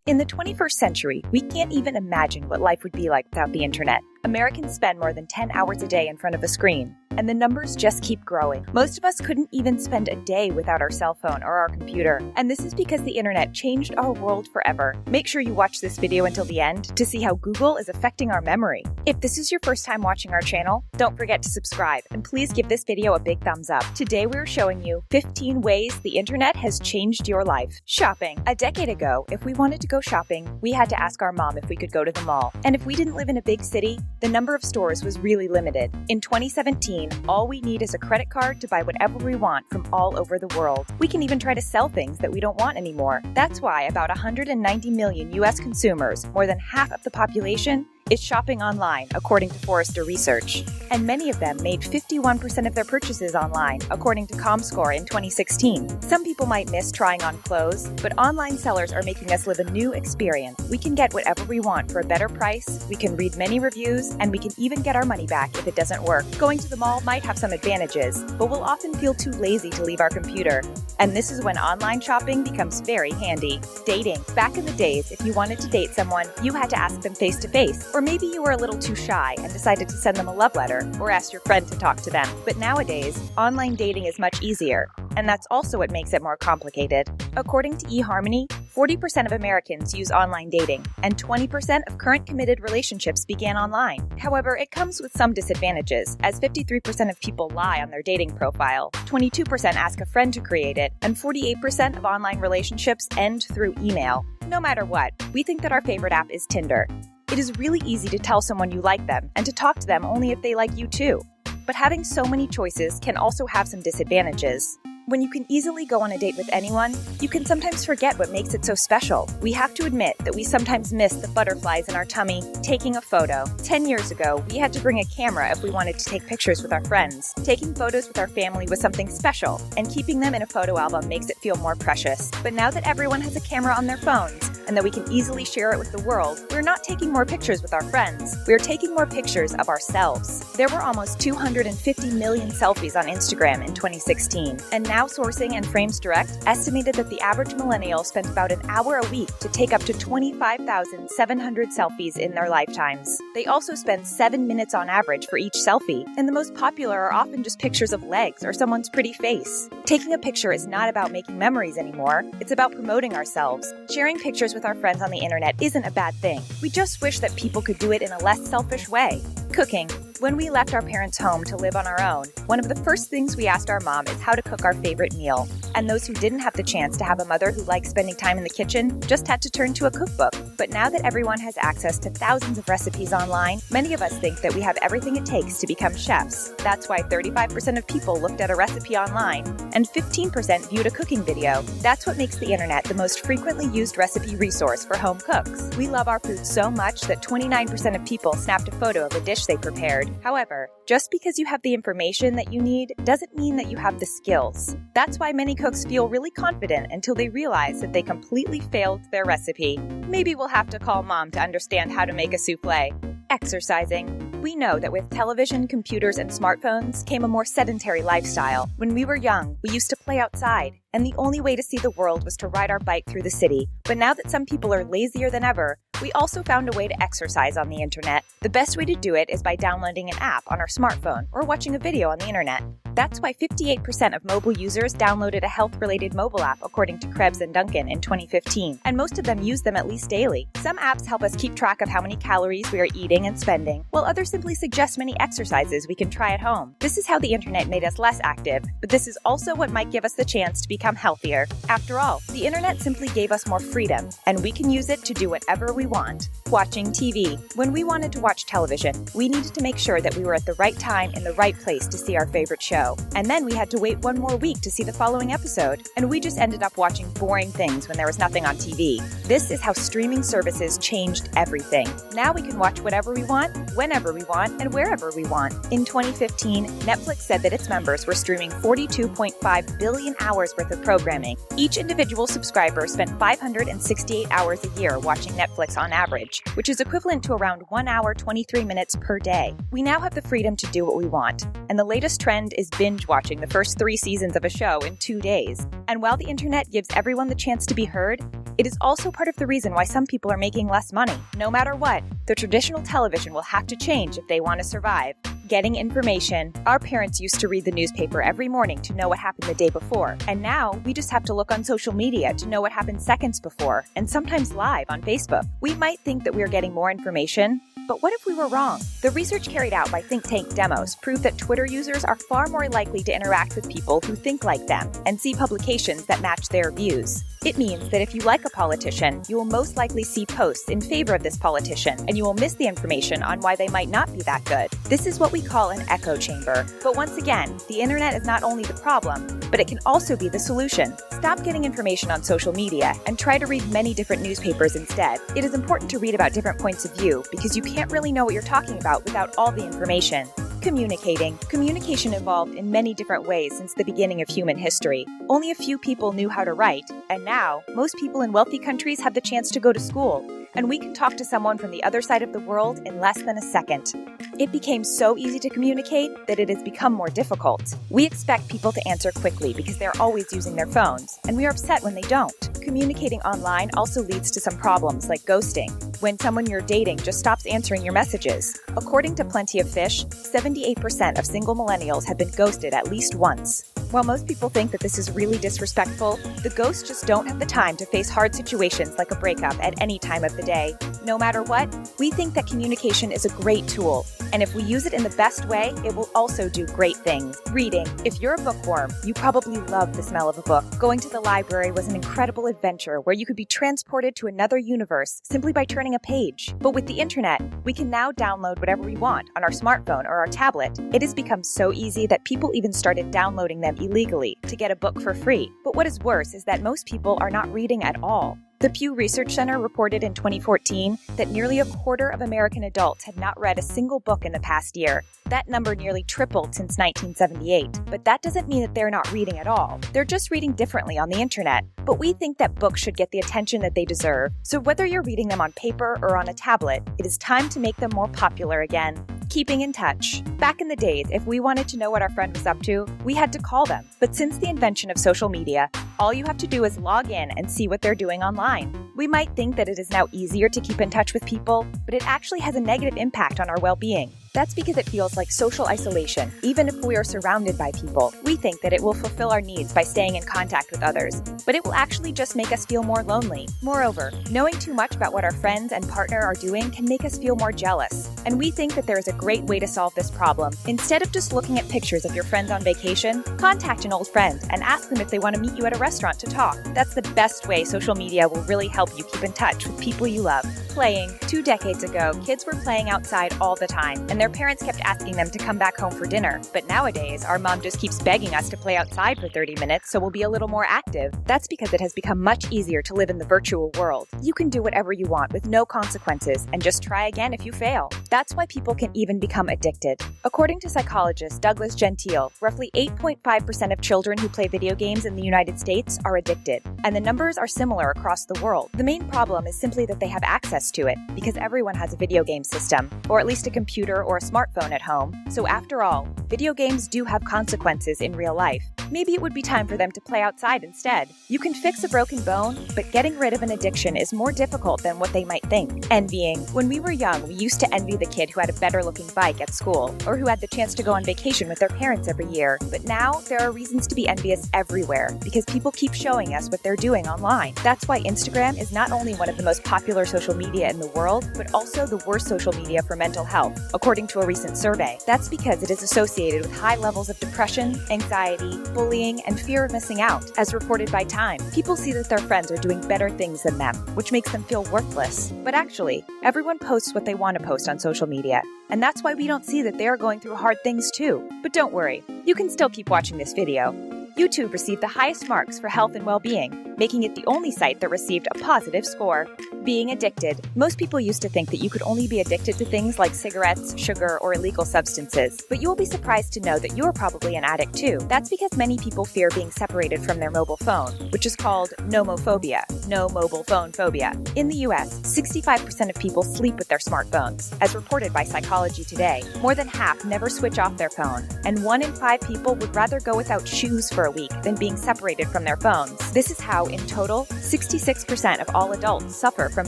In the 21st century, we can't even imagine what life would be like without the internet. Americans spend more than 10 hours a day in front of a screen, and the numbers just keep growing. Most of us couldn't even spend a day without our cell phone or our computer, and this is because the internet changed our world forever. Make sure you watch this video until the end to see how Google is affecting our memory. If this is your first time watching our channel, don't forget to subscribe, and please give this video a big thumbs up. Today we're showing you 15 ways the internet has changed your life. Shopping. A decade ago, if we wanted to go shopping, we had to ask our mom if we could go to the mall. And if we didn't live in a big city, the number of stores was really limited. In 2017, all we need is a credit card to buy whatever we want from all over the world. We can even try to sell things that we don't want anymore. That's why about 190 million US consumers, more than half of the population, is shopping online, according to Forrester research. And many of them made 51% of their purchases online, according to ComScore in 2016. Some people might miss trying on clothes, but online sellers are making us live a new experience. We can get whatever we want for a better price, we can read many reviews, and we can even get our money back if it doesn't work. Going to the mall might have some advantages, but we'll often feel too lazy to leave our computer. And this is when online shopping becomes very handy. Dating. Back in the days, if you wanted to date someone, you had to ask them face-to-face. Or maybe you were a little too shy and decided to send them a love letter or ask your friend to talk to them. But nowadays, online dating is much easier, and that's also what makes it more complicated. According to eHarmony, 40% of Americans use online dating, and 20% of current committed relationships began online. However, it comes with some disadvantages, as 53% of people lie on their dating profile, 22% ask a friend to create it, and 48% of online relationships end through email. No matter what, we think that our favorite app is Tinder. It is really easy to tell someone you like them and to talk to them only if they like you too. But having so many choices can also have some disadvantages. When you can easily go on a date with anyone, you can sometimes forget what makes it so special. We have to admit that we sometimes miss the butterflies in our tummy taking a photo. 10 years ago, we had to bring a camera if we wanted to take pictures with our friends. Taking photos with our family was something special, and keeping them in a photo album makes it feel more precious. But now that everyone has a camera on their phones, and that we can easily share it with the world, we're not taking more pictures with our friends. We're taking more pictures of ourselves. There were almost 250 million selfies on Instagram in 2016, and Now Sourcing and Frames Direct estimated that the average millennial spent about an hour a week to take up to 25,700 selfies in their lifetimes. They also spend 7 minutes on average for each selfie, and the most popular are often just pictures of legs or someone's pretty face. Taking a picture is not about making memories anymore, it's about promoting ourselves. Sharing pictures with our friends on the internet isn't a bad thing. We just wish that people could do it in a less selfish way. Cooking. When we left our parents' home to live on our own, one of the first things we asked our mom is how to cook our favorite meal. And those who didn't have the chance to have a mother who liked spending time in the kitchen just had to turn to a cookbook. But now that everyone has access to thousands of recipes online, many of us think that we have everything it takes to become chefs. That's why 35% of people looked at a recipe online, and 15% viewed a cooking video. That's what makes the internet the most frequently used recipe resource for home cooks. We love our food so much that 29% of people snapped a photo of a dish they prepared. However, just because you have the information that you need doesn't mean that you have the skills. That's why many cooks feel really confident until they realize that they completely failed their recipe. Maybe we'll have to call mom to understand how to make a souffle. Exercising. We know that with television, computers, and smartphones came a more sedentary lifestyle. When we were young, we used to play outside, and the only way to see the world was to ride our bike through the city. But now that some people are lazier than ever, we also found a way to exercise on the internet. The best way to do it is by downloading an app on our smartphone or watching a video on the internet. That's why 58% of mobile users downloaded a health-related mobile app, according to Krebs and Duncan in 2015, and most of them use them at least daily. Some apps help us keep track of how many calories we are eating and spending, while others simply suggest many exercises we can try at home. This is how the internet made us less active, but this is also what might give us the chance to become healthier. After all, the internet simply gave us more freedom, and we can use it to do whatever we want. Watching TV. When we wanted to watch television, we needed to make sure that we were at the right time in the right place to see our favorite show. And then we had to wait one more week to see the following episode, and we just ended up watching boring things when there was nothing on TV. This is how streaming services changed everything. Now we can watch whatever we want, whenever we want, and wherever we want. In 2015, Netflix said that its members were streaming 42.5 billion hours worth of programming. Each individual subscriber spent 568 hours a year watching Netflix on average, which is equivalent to around 1 hour 23 minutes per day. We now have the freedom to do what we want, and the latest trend is binge watching the first 3 seasons of a show in 2 days. And while the internet gives everyone the chance to be heard, It is also part of the reason why some people are making less money. No matter what, the traditional television will have to change if they want to survive. Getting information. Our parents used to read the newspaper every morning to know what happened the day before, and now we just have to look on social media to know what happened seconds before, and sometimes live on Facebook. We might think that we are getting more information, but what if we were wrong? The research carried out by think tank Demos proved that Twitter users are far more likely to interact with people who think like them and see publications that match their views. It means that if you like a politician, you will most likely see posts in favor of this politician, and you will miss the information on why they might not be that good. This is what we call an echo chamber. But once again, the internet is not only the problem, but it can also be the solution. Stop getting information on social media and try to read many different newspapers instead. It is important to read about different points of view because you can't really know what you're talking about without all the information. Communicating. Communication evolved in many different ways since the beginning of human history. Only a few people knew how to write, and now, most people in wealthy countries have the chance to go to school, and we can talk to someone from the other side of the world in less than a second. It became so easy to communicate that it has become more difficult. We expect people to answer quickly because they're always using their phones, and we are upset when they don't. Communicating online also leads to some problems like ghosting, when someone you're dating just stops answering your messages. According to Plenty of Fish, 78% of single millennials have been ghosted at least once. While most people think that this is really disrespectful, the ghosts just don't have the time to face hard situations like a breakup at any time of the day. No matter what, we think that communication is a great tool, and if we use it in the best way, it will also do great things. Reading. If you're a bookworm, you probably love the smell of a book. Going to the library was an incredible adventure where you could be transported to another universe simply by turning a page. But with the internet, we can now download whatever we want on our smartphone or our tablet. It has become so easy that people even started downloading them illegally to get a book for free. But what is worse is that most people are not reading at all. The Pew Research Center reported in 2014 that nearly a quarter of American adults had not read a single book in the past year. That number nearly tripled since 1978. But that doesn't mean that they're not reading at all. They're just reading differently on the internet. But we think that books should get the attention that they deserve. So whether you're reading them on paper or on a tablet, it is time to make them more popular again. Keeping in touch. Back in the days, if we wanted to know what our friend was up to, we had to call them. But since the invention of social media, all you have to do is log in and see what they're doing online. We might think that it is now easier to keep in touch with people, but it actually has a negative impact on our well-being. That's because it feels like social isolation. Even if we are surrounded by people, we think that it will fulfill our needs by staying in contact with others, but it will actually just make us feel more lonely. Moreover, knowing too much about what our friends and partner are doing can make us feel more jealous, and we think that there is a great way to solve this problem. Instead of just looking at pictures of your friends on vacation, contact an old friend and ask them if they want to meet you at a restaurant to talk. That's the best way social media will really help you keep in touch with people you love. Playing. 2 decades ago, kids were playing outside all the time, and their parents kept asking them to come back home for dinner. But nowadays, our mom just keeps begging us to play outside for 30 minutes so we'll be a little more active. That's because it has become much easier to live in the virtual world. You can do whatever you want with no consequences and just try again if you fail. That's why people can even become addicted. According to psychologist Douglas Gentile, roughly 8.5% of children who play video games in the United States are addicted, and the numbers are similar across the world. The main problem is simply that they have access to it, because everyone has a video game system, or at least a computer or a smartphone at home. So after all, video games do have consequences in real life. Maybe it would be time for them to play outside instead. You can fix a broken bone, but getting rid of an addiction is more difficult than what they might think. Envying. When we were young, we used to envy the kid who had a better-looking bike at school, or who had the chance to go on vacation with their parents every year. But now, there are reasons to be envious everywhere, because people keep showing us what they're doing online. That's why Instagram is not only one of the most popular social media in the world, but also the worst social media for mental health, according to a recent survey. That's because it is associated with high levels of depression, anxiety, bullying, and fear of missing out, as reported by Time. People see that their friends are doing better things than them, which makes them feel worthless. But actually, everyone posts what they want to post on social media, and that's why we don't see that they are going through hard things too. But don't worry, you can still keep watching this video. YouTube received the highest marks for health and well-being, making it the only site that received a positive score. Being addicted. Most people used to think that you could only be addicted to things like cigarettes, sugar, or illegal substances. But you will be surprised to know that you're probably an addict too. That's because many people fear being separated from their mobile phone, which is called nomophobia, no mobile phone phobia. In the US, 65% of people sleep with their smartphones, as reported by Psychology Today. More than half never switch off their phone, and 1 in 5 people would rather go without shoes for a week than being separated from their phones. This is how in total, 66% of all adults suffer from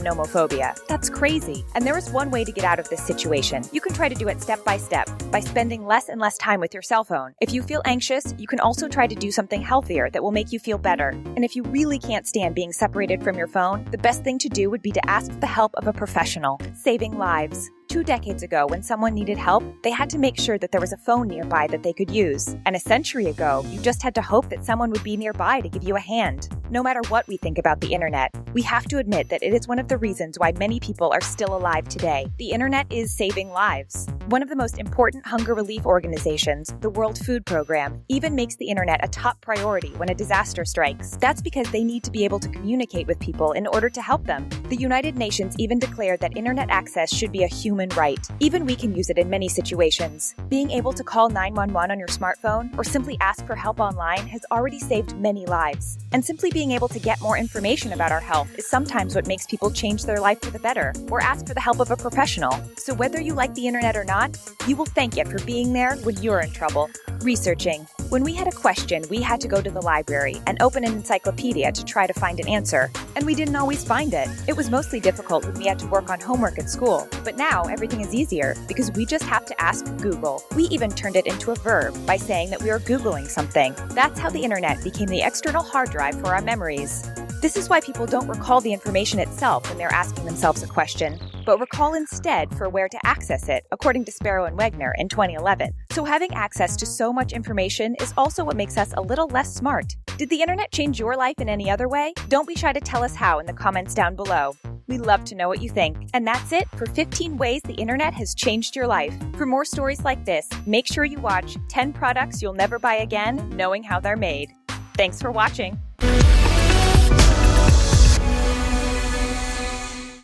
nomophobia. That's crazy. And there is one way to get out of this situation. You can try to do it step by step by spending less and less time with your cell phone. If you feel anxious, you can also try to do something healthier that will make you feel better. And if you really can't stand being separated from your phone, the best thing to do would be to ask for the help of a professional. Saving lives. 2 decades ago, when someone needed help, they had to make sure that there was a phone nearby that they could use. And a century ago, you just had to hope that someone would be nearby to give you a hand. No matter what we think about the internet, we have to admit that it is one of the reasons why many people are still alive today. The internet is saving lives. One of the most important hunger relief organizations, the World Food Program, even makes the internet a top priority when a disaster strikes. That's because they need to be able to communicate with people in order to help them. The United Nations even declared that internet access should be a human right. Even we can use it in many situations. Being able to call 911 on your smartphone or simply ask for help online has already saved many lives. And simply being able to get more information about our health is sometimes what makes people change their life for the better or ask for the help of a professional. So whether you like the internet or not, you will thank it for being there when you're in trouble. Researching. When we had a question, we had to go to the library and open an encyclopedia to try to find an answer. And we didn't always find it. It was mostly difficult when we had to work on homework at school. But now everything is easier because we just have to ask Google. We even turned it into a verb by saying that we are Googling something. That's how the internet became the external hard drive for our memories. This is why people don't recall the information itself when they're asking themselves a question, but recall instead for where to access it, according to Sparrow and Wegner in 2011. So having access to so much information is also what makes us a little less smart. Did the internet change your life in any other way? Don't be shy to tell us how in the comments down below. We love to know what you think. And that's it for 15 ways the internet has changed your life. For more stories like this, make sure you watch 10 Products You'll Never Buy Again, Knowing How They're Made. Thanks for watching.